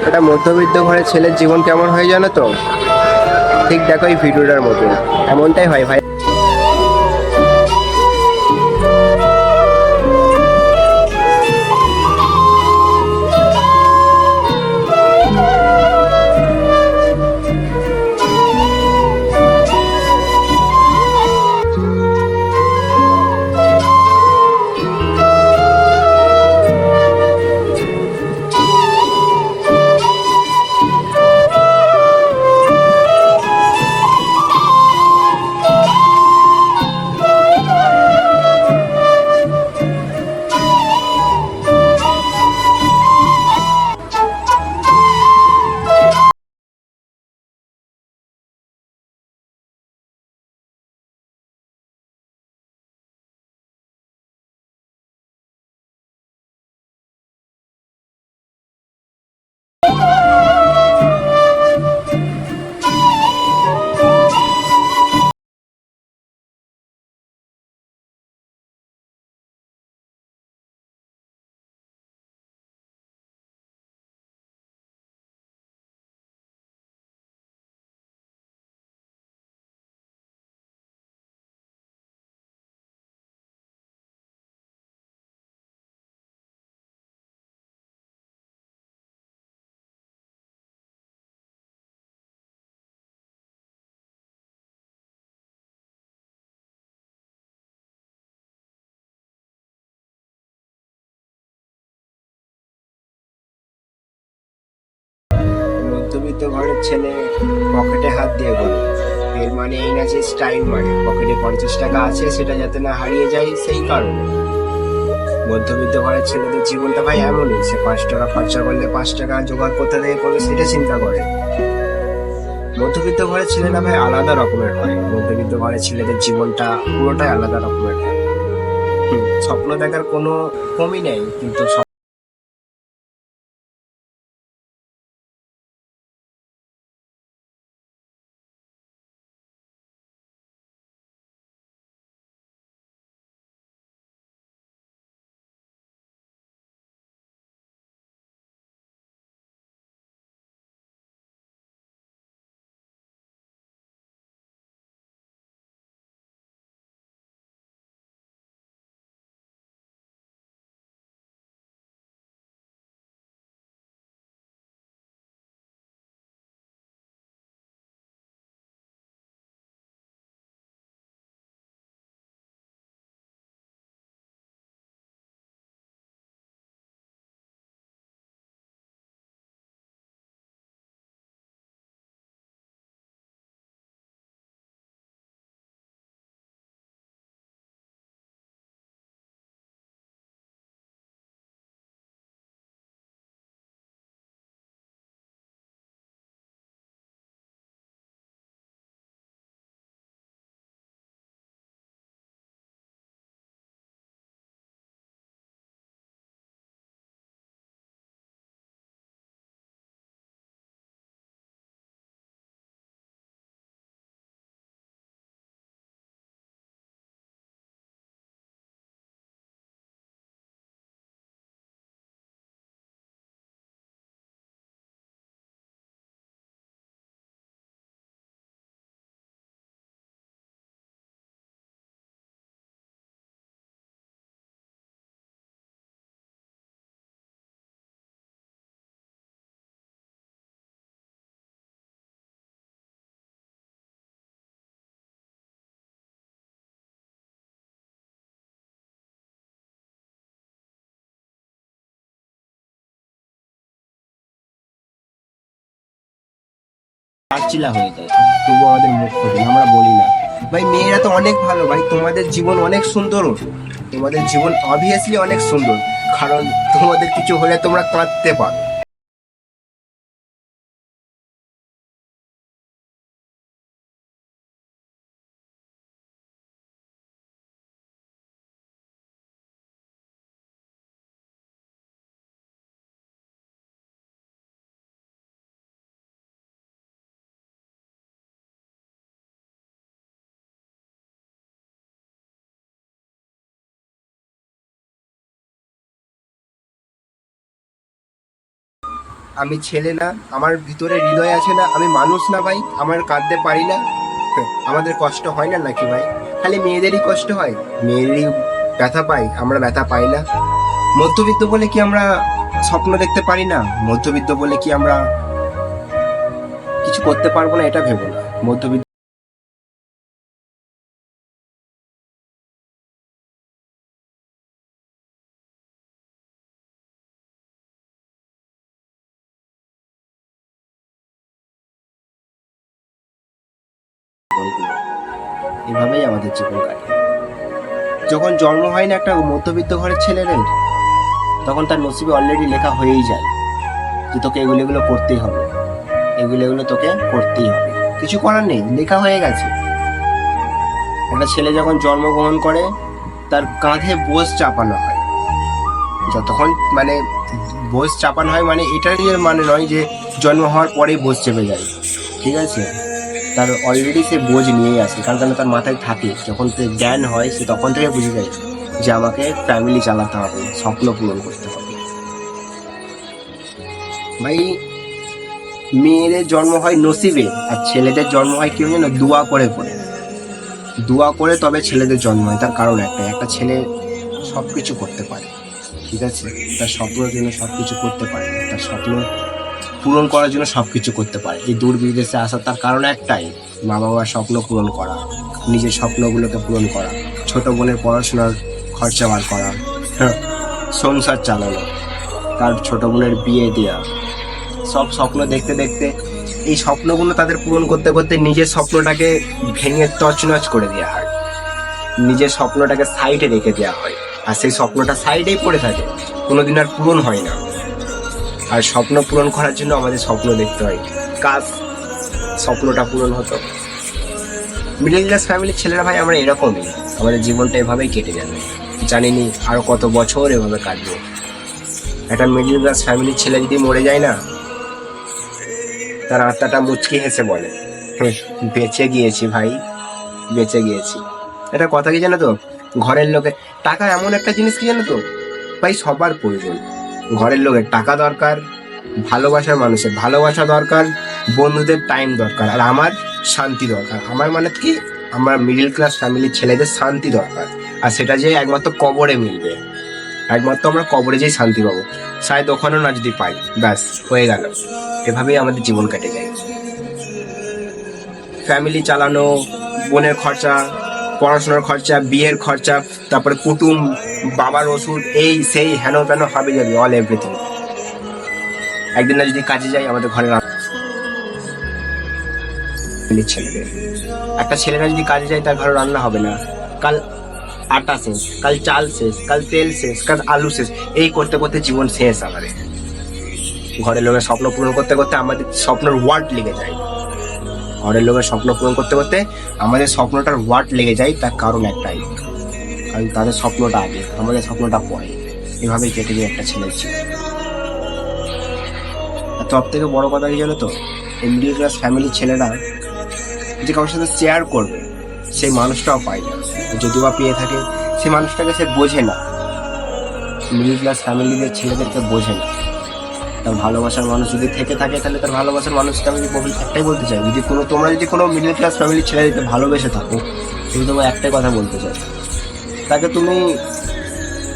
একটা মধ্যবিত্ত ঘরের ছেলের জীবন কেমন হয় জানো তো? ঠিক দেখো এই ভিডিওটার মতো এমনটাই হয় ভাই। মধ্যবিত্ত ঘরের ছেলে পকেটে হাত দিয়ে বলে, এর মানে এই না যে স্টাইল মানে পকেটে 50 টাকা আছে সেটা যাতে না হারিয়ে যায় সেই কারণে। মধ্যবিত্ত ঘরের ছেলেদের জীবনটা ভাই এমনই, সে 5 টাকা খরচা করলে 5 টাকা জোগাড় কোথা থেকে করবে সেটা চিন্তা করে। মধ্যবিত্ত ঘরের ছেলেরা ভাই আলাদা রকমের হয়, মধ্যবিত্ত ঘরের ছেলেদের জীবনটা পুরোটাই আলাদা রকমের হয়। স্বপ্ন দেখার কোনো কমই নেই, কিন্তু চিলা হয়ে যায়, তবুও আমাদের মুখ খোলে না, আমরা বলি না। ভাই মেয়েরা তো অনেক ভালো ভাই, তোমাদের জীবন অনেক সুন্দর, তোমাদের জীবন অবভিয়াসলি অনেক সুন্দর, কারণ তোমাদের কিছু হলে তোমরা কাঁদতে পারো। আমি ছেলে না, আমার ভিতরে হৃদয় আছে না, আমি মানুষ না ভাই, আমার কাঁদতে পারি না? আমাদের কষ্ট হয় না নাকি ভাই? খালি মেয়েদেরই কষ্ট হয়, মেয়েদেরই ব্যথা পাই, আমরা ব্যথা পাই না? মধ্যবিত্ত বলে কি আমরা স্বপ্ন দেখতে পারি না? মধ্যবিত্ত বলে কি আমরা কিছু করতে পারবো না? এটা ভেবো না। মধ্যবিত্ত জীবনগুলো, এভাবেই আমাদের জীবন কাটে। যখন জন্ম হয় না একটা মধ্যবিত্ত ঘরের ছেলেদের, তখন তার নসিবে অলরেডি লেখা হয়েই যায় যে তোকে এগুলো এগুলো করতেই হবে, এগুলো এগুলো তোকে করতেই হবে, কিছু করার নেই, লেখা হয়ে গেছে। একটা ছেলে যখন জন্মগ্রহণ করে তার কাঁধে বোঝ চাপানো হয়, যতক্ষণ মানে বোঝ চাপানো হয় মানে এটারই মানে নয় যে জন্ম হওয়ার পরেই বোঝ চেপে যায়, ঠিক আছে? তার অলরেডি সে বোঝ নিয়েই আসে, কারণ তার মাথায় থাকে, যখন সে জ্ঞান হয় সে তখন থেকে বুঝে যায় যে আমাকে ফ্যামিলি চালাতে হবে, স্বপ্ন পূরণ করতে হবে। ভাই মেয়েদের জন্ম হয় নসিবে, আর ছেলেদের জন্ম হয় কেউ যেন দোয়া করে করে, দোয়া করে তবে ছেলেদের জন্ম হয়। তার কারণ একটাই, একটা ছেলে সবকিছু করতে পারে, ঠিক আছে? তার স্বপ্নের জন্য সবকিছু করতে পারে, তার স্বপ্ন পূরণ করার জন্য সবকিছু করতে পারে। এই দূর বিদেশে আসার তার কারণ একটাই, মা বাবার স্বপ্ন পূরণ করা, নিজের স্বপ্নগুলোকে পূরণ করা, ছোট বোনের পড়াশোনার খরচা বার করা, সংসার চালানো, তার ছোট বোনের বিয়ে দেওয়া, সব স্বপ্ন দেখতে দেখতে এই স্বপ্নগুলো তাদের পূরণ করতে করতে নিজের স্বপ্নটাকে ভেঙে তছনছ করে দেওয়া হয়, নিজের স্বপ্নটাকে সাইডে রেখে দেওয়া হয়, আর সেই স্বপ্নটা সাইডেই পড়ে থাকে, কোনোদিন আর পূরণ হয় না। আর স্বপ্ন পূরণ করার জন্য আমাদের স্বপ্ন দেখতে হয়, কাজ স্বপ্নটা পূরণ হতো। মিডল ক্লাস ফ্যামিলির ছেলেরা ভাই আমরা এরকমই, আমাদের জীবনটা এভাবেই কেটে যাবে, জানিনি আরো কত বছর এভাবে কাটবে। একটা মিডল ক্লাস ফ্যামিলির ছেলে যদি মরে যায় না, তার আত্মাটা মুচকি হেসে বলে, বেঁচে গিয়েছি ভাই, বেঁচে গিয়েছি। এটা কথা কি জানো তো, ঘরের লোকে টাকা এমন একটা জিনিস কি জানো তো ভাই, সবার প্রয়োজন। ঘরের লোকের টাকা দরকার, ভালোবাসার মানুষের ভালোবাসা দরকার, বন্ধুদের টাইম দরকার, আর আমার শান্তি দরকার। আমার মানে কি, আমার মিডল ক্লাস ফ্যামিলির ছেলেদের শান্তি দরকার, আর সেটা যে একমাত্র কবরে মিলবে, একমাত্র আমরা কবরে যেই শান্তি পাবো, শায়দ ওখানেও না যদি পাই, ব্যাস হয়ে গেল। এভাবেই আমাদের জীবন কেটে যায়। ফ্যামিলি চালানো, বোনের খরচা, পড়াশোনার খরচা, বিয়ের খরচা, তারপরে কুটুম, বাবার ওষুধ, এই সেই হেন তেন হবে যাবে, অল এভরিথিং। একদিন না যদি কাজে যাই, আমাদের ঘরে ছেলেদের, একটা ছেলেরা যদি কাজে যায় তার ঘরে রান্না হবে না, কাল আটা শেষ, কাল চাল শেষ, কাল তেল শেষ, কাল আলু শেষ, এই করতে করতে জীবন শেষ আমাদের। ঘরের লোকের স্বপ্ন পূরণ করতে করতে আমাদের স্বপ্নের ওয়ার্ড লেগে যায়, ঘরের লোকের স্বপ্ন পূরণ করতে করতে আমাদের স্বপ্নটার ওয়ার্ড লেগে যায়। তার কারণ একটাই, কারণ তাদের স্বপ্নটা আগে, আমাদের স্বপ্নটা পরে। এভাবেই কেটে যায় একটা ছেলের জীবন। আর সব থেকে বড় কথা কি জানো তো, এই মিডিল ক্লাস ফ্যামিলির ছেলেরা যে কারোর সাথে শেয়ার করবে সেই মানুষটাও পায় না, যদি বা পেয়ে থাকে সেই মানুষটাকে সে বোঝে না। মিডিল ক্লাস ফ্যামিলিদের ছেলেদেরকে বোঝে না। তার ভালোবাসার মানুষ যদি থেকে থাকে, তাহলে তার ভালোবাসার মানুষকে আমি একটাই বলতে চাই, যদি তোমরা যদি কোনো মিডল ক্লাস ফ্যামিলির ছেলেদেরকে ভালোবেসে থাকো, তুমি তোমার একটাই কথা বলতে চাই, তাকে তুমি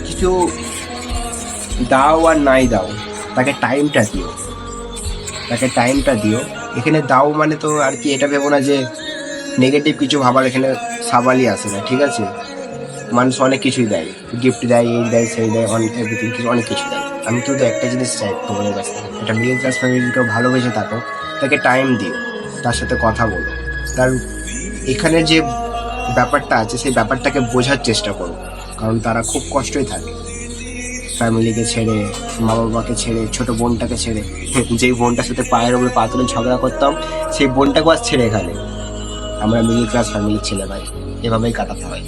কিছু দাও আর নাই দাও, তাকে টাইমটা দিও, তাকে টাইমটা দিও। এখানে দাও মানে তো আর কি এটা ভেবো না যে নেগেটিভ কিছু ভাবার এখানে সাবালই আসে না, ঠিক আছে? মানুষ অনেক কিছুই দেয়, গিফট দেয়, এই দেয়, সেই দেয়, অনেক এভরিথিং, কিছু অনেক কিছু দেয়। আমি তো একটা জিনিস চাই তোমাদের কাছে, একটা মিডল ক্লাস ফ্যামিলিকেও ভালোবেসে থাকো, তাকে টাইম দিও, তার সাথে কথা বলো, তার এখানে যে ব্যাপারটা আছে সেই ব্যাপারটাকে বোঝার চেষ্টা করো, কারণ তারা খুব কষ্টই থাকে, ফ্যামিলিকে ছেড়ে, মা বাবাকে ছেড়ে, ছোট বোনটাকে ছেড়ে। যেই বোনটার সাথে পায়ের উপরে পা তুলে ঝগড়া করতাম, সেই বোনটাকে আজ ছেড়ে এখানে। আমরা মিডল ক্লাস ফ্যামিলির ছেলে ভাই, এভাবেই কাটাতে হয়।